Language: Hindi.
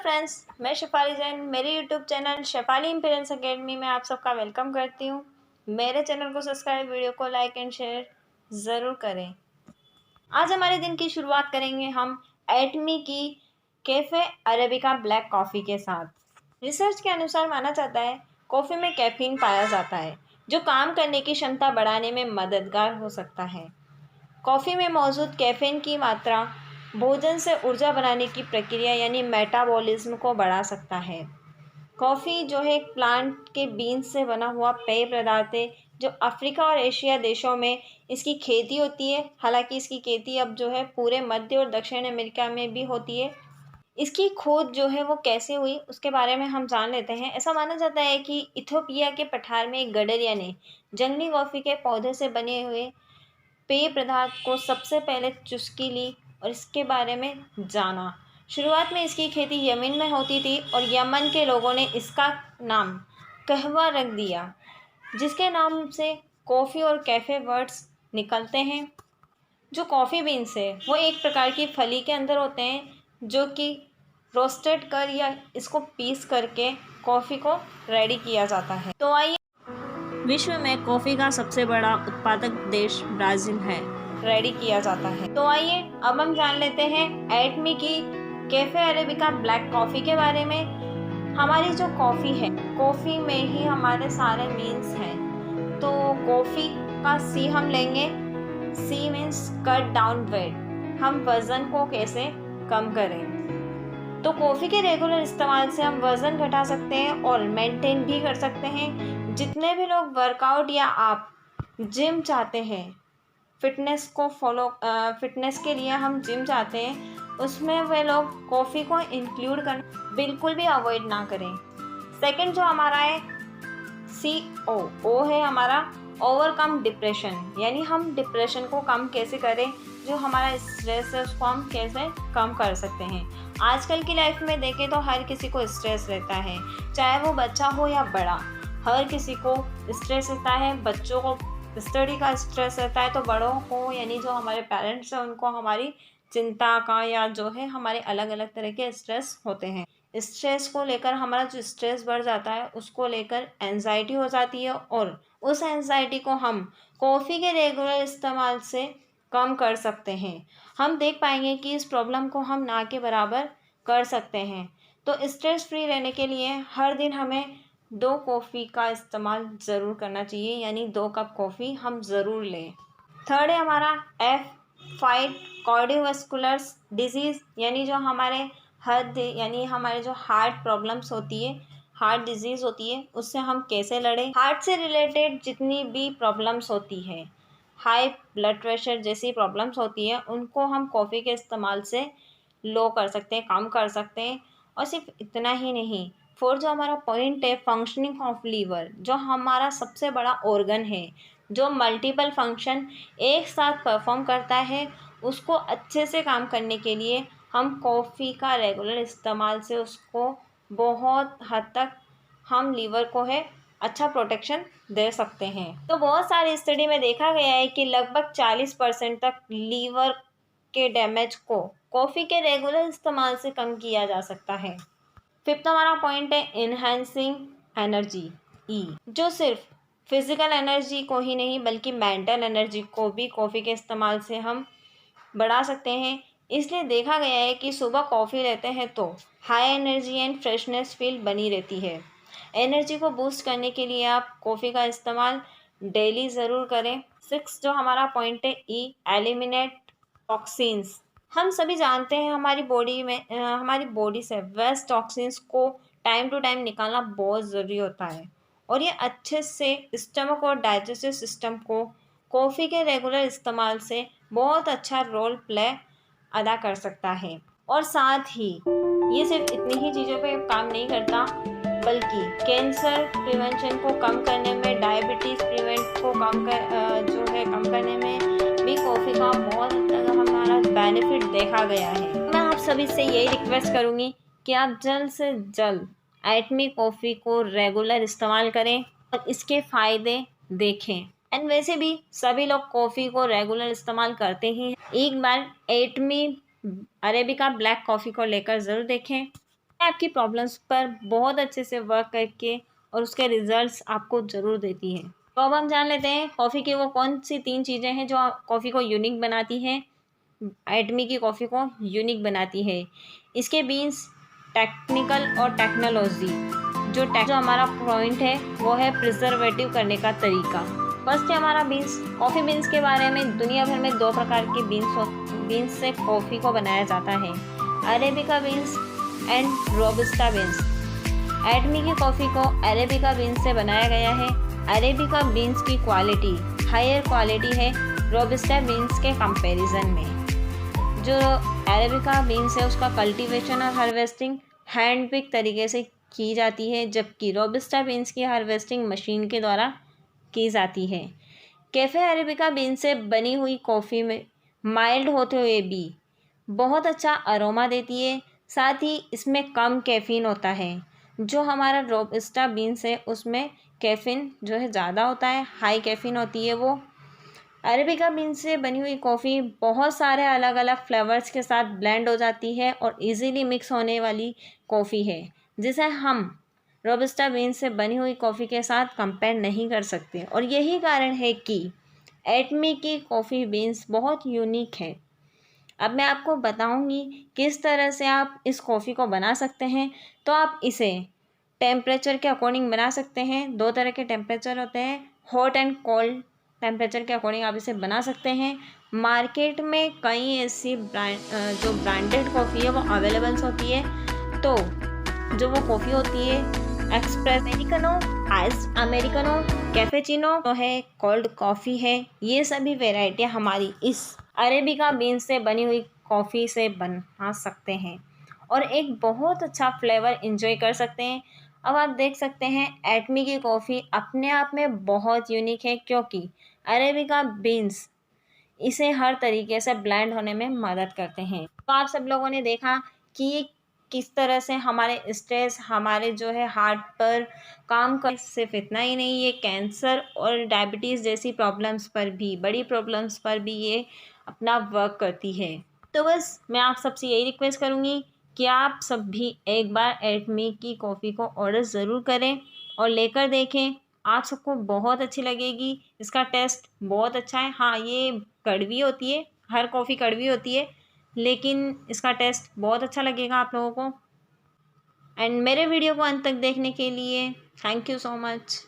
फ्रेंड्स, मैं शेफाली जैन मेरे यूट्यूब चैनल शेफाली इम्पीरियंस एकेडमी में आप सबका वेलकम करती हूँ। मेरे चैनल को सब्सक्राइब, वीडियो को लाइक एंड शेयर ज़रूर करें। आज हमारे दिन की शुरुआत करेंगे हम एटमी की कैफ़े अरेबिका ब्लैक कॉफ़ी के साथ। रिसर्च के अनुसार माना जाता है कॉफ़ी में कैफ़ीन पाया जाता है जो काम करने की क्षमता बढ़ाने में मददगार हो सकता है। कॉफ़ी में मौजूद कैफ़ीन की मात्रा भोजन से ऊर्जा बनाने की प्रक्रिया यानी मेटाबॉलिज्म को बढ़ा सकता है। कॉफ़ी जो है एक प्लांट के बीन्स से बना हुआ पेय पदार्थ है जो अफ्रीका और एशिया देशों में इसकी खेती होती है। हालांकि इसकी खेती अब जो है पूरे मध्य और दक्षिण अमेरिका में भी होती है। इसकी खोज जो है वो कैसे हुई उसके बारे में हम जान लेते हैं। ऐसा माना जाता है कि इथियोपिया के पठार में एक गडरिया ने जंगली कॉफ़ी के पौधे से बने हुए पेय पदार्थ को सबसे पहले चुस्की ली और इसके बारे में जाना। शुरुआत में इसकी खेती यमन में होती थी और यमन के लोगों ने इसका नाम कहवा रख दिया, जिसके नाम से कॉफ़ी और कैफ़े वर्ड्स निकलते हैं। जो कॉफ़ी बीन्स है वो एक प्रकार की फली के अंदर होते हैं जो कि रोस्टेड कर या इसको पीस करके कॉफ़ी को रेडी किया जाता है। तो आइए, विश्व में कॉफ़ी का सबसे बड़ा उत्पादक देश ब्राज़ील है, रेडी किया जाता है। तो आइए अब हम जान लेते हैं एटमी की कैफ़े अरेबिका ब्लैक कॉफ़ी के बारे में। हमारी जो कॉफ़ी है, कॉफ़ी में ही हमारे सारे मीन्स हैं। तो कॉफ़ी का सी हम लेंगे। C means cut down weight, हम वज़न को कैसे कम करें। तो कॉफ़ी के रेगुलर इस्तेमाल से हम वज़न घटा सकते हैं और मेंटेन भी कर सकते हैं। जितने भी लोग वर्कआउट या आप जिम चाहते हैं, फिटनेस के लिए हम जिम चाहते हैं, उसमें वे लोग कॉफ़ी को इंक्लूड करना बिल्कुल भी अवॉइड ना करें। सेकंड जो हमारा है CO है हमारा ओवरकम डिप्रेशन, यानी हम डिप्रेशन को कम कैसे करें, जो हमारा स्ट्रेस है उसको हम कैसे कम कर सकते हैं। आजकल की लाइफ में देखें तो हर किसी को स्ट्रेस रहता है, चाहे वो बच्चा हो या बड़ा, हर किसी को स्ट्रेस रहता है। बच्चों को स्टडी का स्ट्रेस रहता है तो बड़ों को यानी जो हमारे पेरेंट्स हैं उनको हमारी चिंता का या जो है हमारे अलग अलग तरह के स्ट्रेस होते हैं। स्ट्रेस को लेकर हमारा जो स्ट्रेस बढ़ जाता है उसको लेकर एंजाइटी हो जाती है और उस एंजाइटी को हम कॉफ़ी के रेगुलर इस्तेमाल से कम कर सकते हैं। हम देख पाएंगे कि इस प्रॉब्लम को हम ना के बराबर कर सकते हैं। तो स्ट्रेस फ्री रहने के लिए हर दिन हमें 2 कॉफ़ी का इस्तेमाल ज़रूर करना चाहिए, यानी 2 कप कॉफ़ी हम ज़रूर लें। थर्ड है हमारा फाइट कार्डियोवास्कुलर डिजीज़, यानी जो हमारे यानी हमारे जो हार्ट प्रॉब्लम्स होती है, हार्ट डिजीज़ होती है, उससे हम कैसे लड़ें। हार्ट से रिलेटेड जितनी भी प्रॉब्लम्स होती है, हाई ब्लड प्रेशर जैसी प्रॉब्लम्स होती है, उनको हम कॉफ़ी के इस्तेमाल से लो कर सकते हैं, कम कर सकते हैं। और सिर्फ इतना ही नहीं, फोर्थ जो हमारा पॉइंट है फंक्शनिंग ऑफ लीवर, जो हमारा सबसे बड़ा ऑर्गन है जो मल्टीपल फंक्शन एक साथ परफॉर्म करता है, उसको अच्छे से काम करने के लिए हम कॉफ़ी का रेगुलर इस्तेमाल से उसको बहुत हद तक हम लीवर को है अच्छा प्रोटेक्शन दे सकते हैं। तो बहुत सारी स्टडी में देखा गया है कि लगभग 40% तक लीवर के डैमेज को कॉफ़ी के रेगुलर इस्तेमाल से कम किया जा सकता है। फिफ्थ हमारा पॉइंट है इन्हेंसिंग एनर्जी, जो सिर्फ फिजिकल एनर्जी को ही नहीं बल्कि मेंटल एनर्जी को भी कॉफ़ी के इस्तेमाल से हम बढ़ा सकते हैं। इसलिए देखा गया है कि सुबह कॉफ़ी लेते हैं तो high energy and freshness feel बनी रहती है। एनर्जी को बूस्ट करने के लिए आप कॉफ़ी का इस्तेमाल डेली ज़रूर करें। 6 जो हमारा पॉइंट है एलिमिनेट टॉक्सिन्स। हम सभी जानते हैं हमारी बॉडी से वेस्ट टॉक्सिन्स को टाइम टू टाइम निकालना बहुत ज़रूरी होता है और ये अच्छे से स्टमक और डाइजेस्टिव सिस्टम को कॉफ़ी के रेगुलर इस्तेमाल से बहुत अच्छा रोल प्ले अदा कर सकता है। और साथ ही ये सिर्फ इतनी ही चीज़ों पे काम नहीं करता बल्कि कैंसर प्रिवेंशन को कम करने में, डायबिटीज़ प्रिवेंट को कम करने में भी कॉफ़ी का बहुत हद तक हमारा बेनिफिट देखा गया है। मैं आप सभी से यही रिक्वेस्ट करूँगी कि आप जल्द से जल्द एटमी कॉफ़ी को रेगुलर इस्तेमाल करें और इसके फ़ायदे देखें। एंड वैसे भी सभी लोग कॉफ़ी को रेगुलर इस्तेमाल करते ही। एक बार एटमी अरेबिका ब्लैक कॉफ़ी को लेकर ज़रूर देखें। आपकी प्रॉब्लम्स पर बहुत अच्छे से वर्क करके और उसके रिजल्ट्स आपको ज़रूर देती है। तो अब हम जान लेते हैं कॉफ़ी की वो कौन सी 3 चीज़ें हैं जो कॉफ़ी को यूनिक बनाती हैं, एटमी की कॉफ़ी को यूनिक बनाती है। इसके बीन्स, टेक्निकल और टेक्नोलॉजी। जो हमारा पॉइंट है वो है प्रिजर्वेटिव करने का तरीका। फर्स्ट है हमारा बीन्स। कॉफ़ी बीन्स के बारे में दुनिया भर में 2 प्रकार के बीन्स से कॉफ़ी को बनाया जाता है, Arabica beans and Robusta beans. एटमी की कॉफ़ी को अरेबिका बीन्स से बनाया गया है। अरेबिका बीन्स की क्वालिटी हायर क्वालिटी है रोबस्टा बीन्स के कंपैरिजन में। जो अरेबिका बीन्स है उसका कल्टीवेशन और हार्वेस्टिंग हैंड पिक तरीके से की जाती है, जबकि रोबस्टा बीन्स की हार्वेस्टिंग मशीन के द्वारा की जाती है। कैफ़े अरेबिका बीन से बनी हुई कॉफ़ी में माइल्ड होते हुए भी बहुत अच्छा अरोमा देती है, साथ ही इसमें कम कैफ़ीन होता है। जो हमारा रोबस्टा बीन्स है उसमें कैफ़ीन जो है ज़्यादा होता है, हाई कैफ़ीन होती है वो। अरेबिका बीन से बनी हुई कॉफ़ी बहुत सारे अलग अलग फ्लेवर्स के साथ ब्लेंड हो जाती है और इजीली मिक्स होने वाली कॉफ़ी है, जिसे हम रोबस्टा बीन से बनी हुई कॉफ़ी के साथ कंपेयर नहीं कर सकते। और यही कारण है कि एटमी की कॉफ़ी बीन्स बहुत यूनिक है। अब मैं आपको बताऊंगी किस तरह से आप इस कॉफ़ी को बना सकते हैं। तो आप इसे टेम्परेचर के अकॉर्डिंग बना सकते हैं। 2 तरह के टेम्परेचर होते हैं, हॉट एंड कोल्ड टेम्परेचर के अकॉर्डिंग आप इसे बना सकते हैं। मार्केट में कई ऐसी जो ब्रांडेड कॉफ़ी है वो अवेलेबल्स होती है। तो जो वो कॉफ़ी होती है एक्सप्रेस अमेरिकनो, आइस अमेरिकनो, कैफेचिनो तो है, कोल्ड कॉफ़ी है, ये सभी वेराइटियाँ हमारी इस अरेबिका बीन से बनी हुई कॉफ़ी से बना सकते हैं और एक बहुत अच्छा फ्लेवर इंजॉय कर सकते हैं। अब आप देख सकते हैं एटमी की कॉफ़ी अपने आप में बहुत यूनिक है, क्योंकि अरेबिका बीन्स इसे हर तरीके से ब्लेंड होने में मदद करते हैं। तो आप सब लोगों ने देखा कि ये किस तरह से हमारे स्ट्रेस, हमारे जो है हार्ट पर काम कर, सिर्फ इतना ही नहीं, ये कैंसर और डायबिटीज़ जैसी प्रॉब्लम्स पर भी, बड़ी प्रॉब्लम्स पर भी ये अपना वर्क करती है। तो बस मैं आप सबसे यही रिक्वेस्ट करूँगी कि आप सब भी एक बार एटमी की कॉफ़ी को ऑर्डर ज़रूर करें और लेकर देखें। आप सबको बहुत अच्छी लगेगी, इसका टेस्ट बहुत अच्छा है। हाँ, ये कड़वी होती है, हर कॉफ़ी कड़वी होती है, लेकिन इसका टेस्ट बहुत अच्छा लगेगा आप लोगों को। एंड मेरे वीडियो को अंत तक देखने के लिए थैंक यू सो मच।